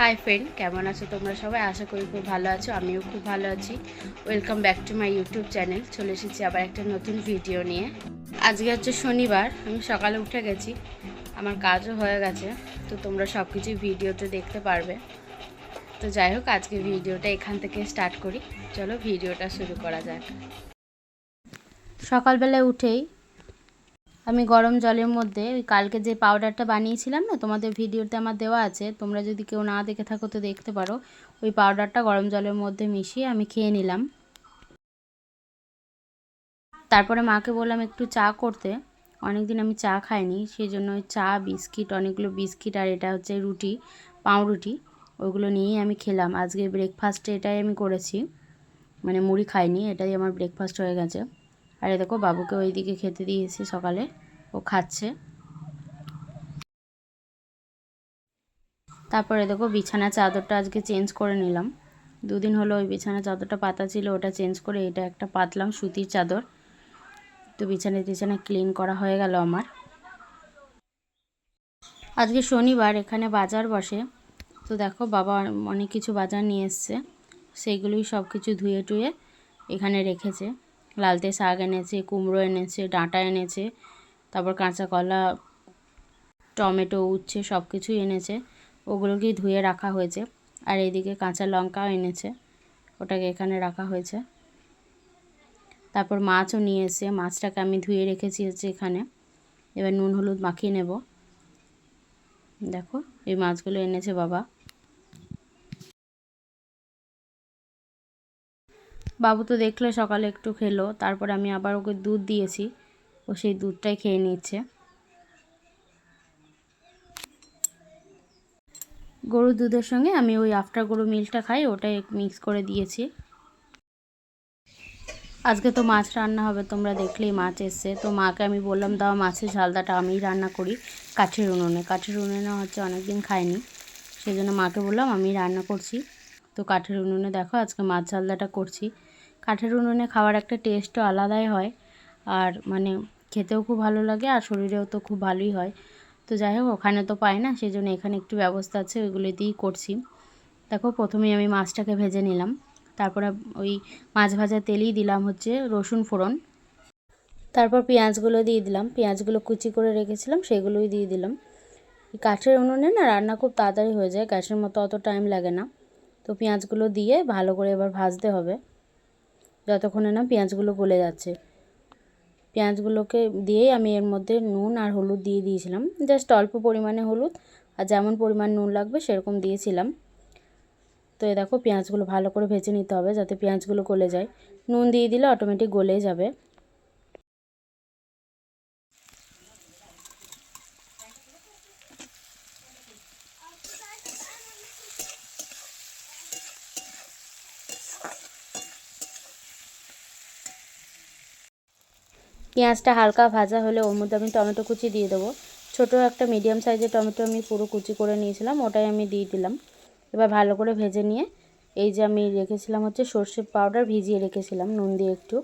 Hi friend, কেমন আছো তোমরা সবাই? আশা করি খুব ভালো আছো। আমিও খুব ভালো আছি। Welcome back to my YouTube channel. চলে এসেছি আবার একটা নতুন ভিডিও নিয়ে। আজকে হচ্ছে শনিবার, আমি সকালে উঠে গেছি, আমার কাজও হয়ে গেছে, তো তোমরা সব কিছুই ভিডিওতে দেখতে পারবে। তো যাই হোক, আজকে ভিডিওটা এখান থেকে স্টার্ট করি। চলো ভিডিওটা শুরু করা যাক। সকালবেলায় উঠেই আমি গরম জলের মধ্যে ওই কালকে যে পাউডারটা বানিয়েছিলাম না, তোমাদের ভিডিওতে আমার দেওয়া আছে, তোমরা যদি কেউ না দেখে থাকো তো দেখতে পারো। ওই পাউডারটা গরম জলের মধ্যে মিশিয়ে আমি খেয়ে নিলাম। তারপরে মাকে বললাম একটু চা করতে, অনেকদিন আমি চা খাইনি, সেই জন্য ওই চা, বিস্কিট, অনেকগুলো বিস্কিট, আর এটা হচ্ছে রুটি, পাউরুটি, ওইগুলো নিয়েই আমি খেলাম। আজকে ব্রেকফাস্টে এটাই আমি করেছি, মানে মুড়ি খাইনি, এটাই আমার ব্রেকফাস্ট হয়ে গেছে। আর এ দেখো বাবুকে ওইদিকে খেতে দিয়েছি সকালে, ও খাচ্ছে। তারপরে দেখো বিছানা চাদরটা আজকে চেঞ্জ করে নিলাম। দুদিন হলো ওই বিছানা চাদরটা পাতা ছিল, ওটা চেঞ্জ করে এটা একটা পাতলাম সুতির চাদর। তো বিছানা ক্লিন করা হয়ে গেল আমার। আজকে শনিবার, এখানে বাজার বসে। তো দেখো বাবা অনেক কিছু বাজার নিয়ে এসছে, সেইগুলোই সব কিছু ধুয়ে টুয়ে এখানে রেখেছে। লালতে শাক এনেছে, কুমড়ো এনেছে, ডাঁটা এনেছে, তারপর কাঁচা কলা, টমেটো, উচ্ছে সব কিছুই এনেছে, ওগুলোকেই ধুয়ে রাখা হয়েছে। আর এইদিকে কাঁচা লঙ্কাও এনেছে, ওটাকে এখানে রাখা হয়েছে। তারপর মাছও নিয়ে এসে, মাছটাকে আমি ধুয়ে রেখেছি হচ্ছে এখানে। এবার নুন হলুদ মাখিয়ে নেব। দেখো এই মাছগুলো এনেছে বাবা। বাবু তো দেখলে সকালে একটু খেলো, তারপর আমি আবার ওকে দুধ দিয়েছি, ও সেই দুধটাই খেয়ে নিচ্ছে। গরুর দুধের সঙ্গে আমি ওই আফটার গরু মিল্কটা খাই, ওটাই মিক্স করে দিয়েছি। আজকে তো মাছ রান্না হবে, তোমরা দেখলেই মাছ এসছে। তো মাকে আমি বললাম দাও মাছের ঝালদাটা আমিই রান্না করি কাঠের উনুনে। কাঠের উনুনে হচ্ছে অনেক দিন খাইনি, সেই জন্য মাকে বললাম আমি রান্না করছি। তো কাঠের উনুনে দেখো আজকে মাছ ঝালদাটা করছি। কাঠের উনুনে খাওয়ার একটা টেস্টও আলাদাই হয়, আর মানে খেতেও খুব ভালো লাগে, আর শরীরেও তো খুব ভালোই হয়। তো যাই হোক, ওখানে তো পাই না, সেই জন্য এখানে একটু ব্যবস্থা আছে, ওইগুলো দিয়েই করছি। দেখো প্রথমেই আমি মাছটাকে ভেজে নিলাম, তারপরে ওই মাছ ভাজা তেলেই দিলাম হচ্ছে রসুন ফোড়ন, তারপর পেঁয়াজগুলো দিয়ে দিলাম, পেঁয়াজগুলো কুচি করে রেখেছিলাম সেগুলোই দিয়ে দিলাম। কাঠের উনুনে না রান্না খুব তাড়াতাড়ি হয়ে যায়, গ্যাসের মতো অত টাইম লাগে না। তো পেঁয়াজগুলো দিয়ে ভালো করে এবার ভাজতে হবে, যতক্ষণে না পেঁয়াজগুলো গলে যাচ্ছে। পেঁয়াজগুলোকে দিয়েই আমি এর মধ্যে নুন আর হলুদ দিয়ে দিয়েছিলাম, জাস্ট অল্প পরিমাণে হলুদ, আর যেমন পরিমাণ নুন লাগবে সেরকম দিয়েছিলাম। তো এই দেখো পেঁয়াজগুলো ভালো করে ভেজে নিতে হবে যাতে পেঁয়াজগুলো গলে যায়। নুন দিয়ে দিলে অটোমেটিক গলে যাবে। পেঁয়াজটা হালকা ভাজা হলে ওর মধ্যে আমি টমেটো কুচি দিয়ে দেবো। ছোটো একটা মিডিয়াম সাইজের টমেটো আমি পুরো কুচি করে নিয়েছিলাম, ওটাই আমি দিয়ে দিলাম। এবার ভালো করে ভেজে নিয়ে এই যে আমি রেখেছিলাম হচ্ছে সর্ষে পাউডার, ভিজিয়ে রেখেছিলাম নুন দিয়ে একটু।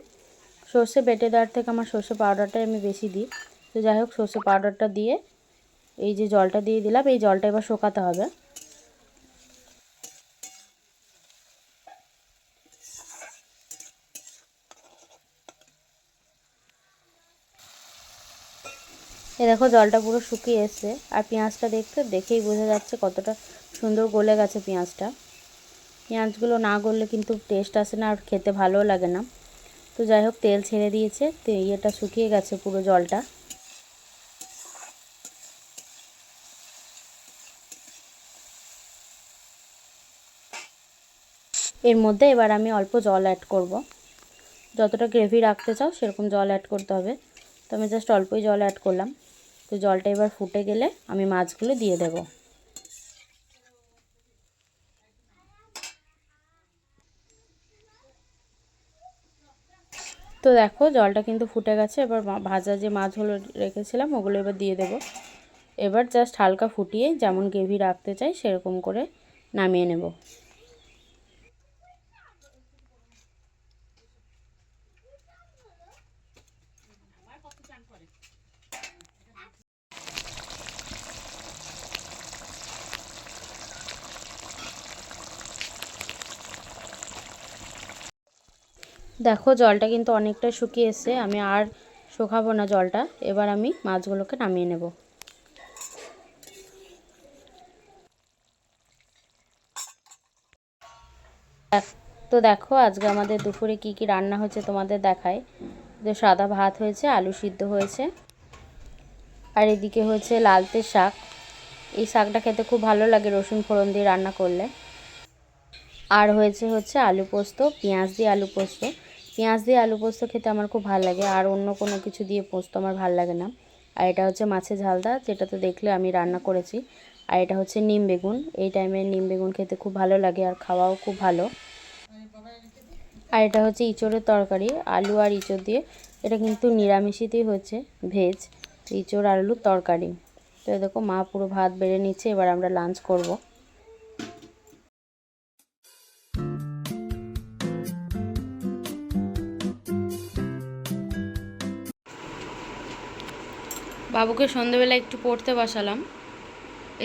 সর্ষে বেটে দেওয়ার থেকে আমার সর্ষে পাউডারটাই আমি বেশি দিই। তো যাই হোক, সর্ষে পাউডারটা দিয়ে এই যে জলটা দিয়ে দিলাম, এই জলটা এবার শোকাতে হবে। দেখো জলটা পুরো শুকিয়ে এসছে, আর পেঁয়াজটা দেখেই বোঝা যাচ্ছে কতটা সুন্দর গলে গেছে পেঁয়াজটা। পেঁয়াজগুলো না গললে কিন্তু টেস্ট আসে না, আর খেতে ভালোও লাগে না। তো যাই হোক, তেল ছেড়ে দিয়েছে, তো ইয়েটা শুকিয়ে গেছে পুরো জলটা। এর মধ্যে এবার আমি অল্প জল অ্যাড করব। যতটা গ্রেভি রাখতে চাও সেরকম জল অ্যাড করতে হবে। তো আমি জাস্ট অল্পই জল অ্যাড করলাম। তো জলটা এবার ফুটে গেলে আমি মাছগুলো দিয়ে দেব। তো দেখো জলটা কিন্তু ফুটে গেছে, এবার ভাজা যে মাছগুলো রেখেছিলাম ওগুলো এবার দিয়ে দেব। এবার জাস্ট হালকা ফুটিয়ে যেমন গ্রেভি রাখতে চাই সেরকম করে নামিয়ে নেব। দেখো জলটা কিন্তু অনেকটা শুকিয়ে এসছে, আমি আর শুকাবো না জলটা। এবার আমি মাছগুলোকে নামিয়ে নেব। তো দেখো আজকে আমাদের দুপুরে কি কি রান্না হয়েছে তোমাদের দেখায়। যে সাদা ভাত হয়েছে, আলু সিদ্ধ হয়েছে, আর এদিকে হচ্ছে লালতে শাক। এই শাকটা খেতে খুব ভালো লাগে রসুন ফোড়ন দিয়ে রান্না করলে। আর হচ্ছে আলু পোস্ত, পেঁয়াজ দিয়ে আলু পোস্ত। পেঁয়াজ দিয়ে আলু পোস্ত খেতে আমার খুব ভালো লাগে, আর অন্য কোনো কিছু দিয়ে পোস্ত আমার ভালো লাগে না। আর এটা হচ্ছে মাছের ঝালদা, যেটা তো দেখলে আমি রান্না করেছি। আর এটা হচ্ছে নিম বেগুন। এই টাইমে নিম বেগুন খেতে খুব ভালো লাগে আর খাওয়াও খুব ভালো। আর এটা হচ্ছে ইঁচড়ের তরকারি, আলু আর ইঁচড় দিয়ে। এটা কিন্তু নিরামিষিতেই হচ্ছে, ভেজ ইঁচড় আর আলুর তরকারি। তো দেখো মা পুরো ভাত বেড়ে নিচ্ছে, এবার আমরা লাঞ্চ করব। বাবুকে সন্ধ্যেবেলা একটু পড়তে বসালাম।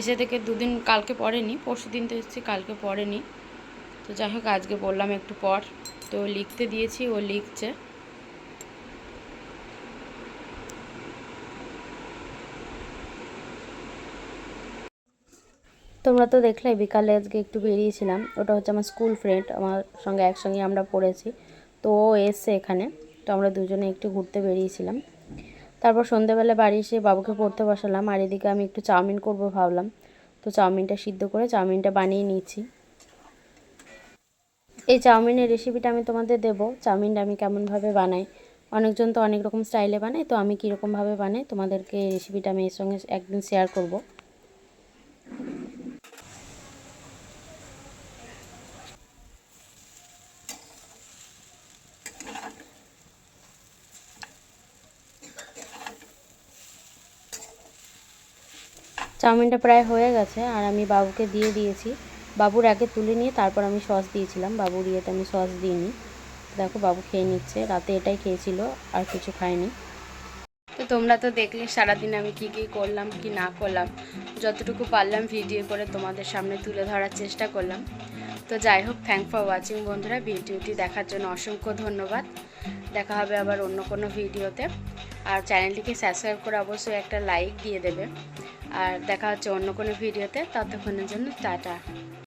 এসে থেকে দুদিন, কালকে পড়েনি, পরশু দিন তো এসেছি, কালকে পড়েনি। তো যাই হোক আজকে বললাম একটু পর, তো লিখতে দিয়েছি, ও লিখছে। তোমরা তো দেখলে বিকালে আজকে একটু বেরিয়েছিলাম, ওটা হচ্ছে আমার স্কুল ফ্রেন্ড, আমার সঙ্গে একসঙ্গে আমরা পড়েছি। তো ও এসছে এখানে, তো আমরা দুজনে একটু ঘুরতে বেরিয়েছিলাম। তারপর সন্ধ্যেবেলা বাড়ি এসে বাবুকে পড়তে বসালাম, আর এদিকে আমি একটু চাউমিন করব ভাবলাম। তো চাউমিনটা সিদ্ধ করে চাউমিনটা বানিয়ে নিয়েছি। এই চাউমিনের রেসিপিটা আমি তোমাদের দেবো, চাউমিনটা আমি কেমনভাবে বানাই। অনেকজন তো অনেক রকম স্টাইলে বানায়, তো আমি কীরকমভাবে বানাই তোমাদেরকে এই রেসিপিটা আমি এর সঙ্গে একদিন শেয়ার করব। চাউমিনটা প্রায় হয়ে গেছে, আর আমি বাবুকে দিয়ে দিয়েছি। বাবুর আগে তুলে নিয়ে তারপর আমি সস দিয়েছিলাম, বাবুর ইয়েতে আমি সস দিইনি। দেখো বাবু খেয়ে নিচ্ছে, রাতে এটাই খেয়েছিল, আর কিছু খায়নি। তো তোমরা তো দেখলে সারাদিন আমি কি কি করলাম কি না করলাম, যতটুকু পারলাম ভিডিও করে তোমাদের সামনে তুলে ধরার চেষ্টা করলাম। তো যাই হোক, থ্যাংক ফর ওয়াচিং বন্ধুরা, ভিডিওটি দেখার জন্য অসংখ্য ধন্যবাদ। দেখা হবে আবার অন্য কোনো ভিডিওতে। আর চ্যানেলটিকে সাবস্ক্রাইব করে অবশ্যই একটা লাইক দিয়ে দেবে। আর দেখা হচ্ছে অন্য কোনো ভিডিওতে, ততক্ষণের জন্য টাটা।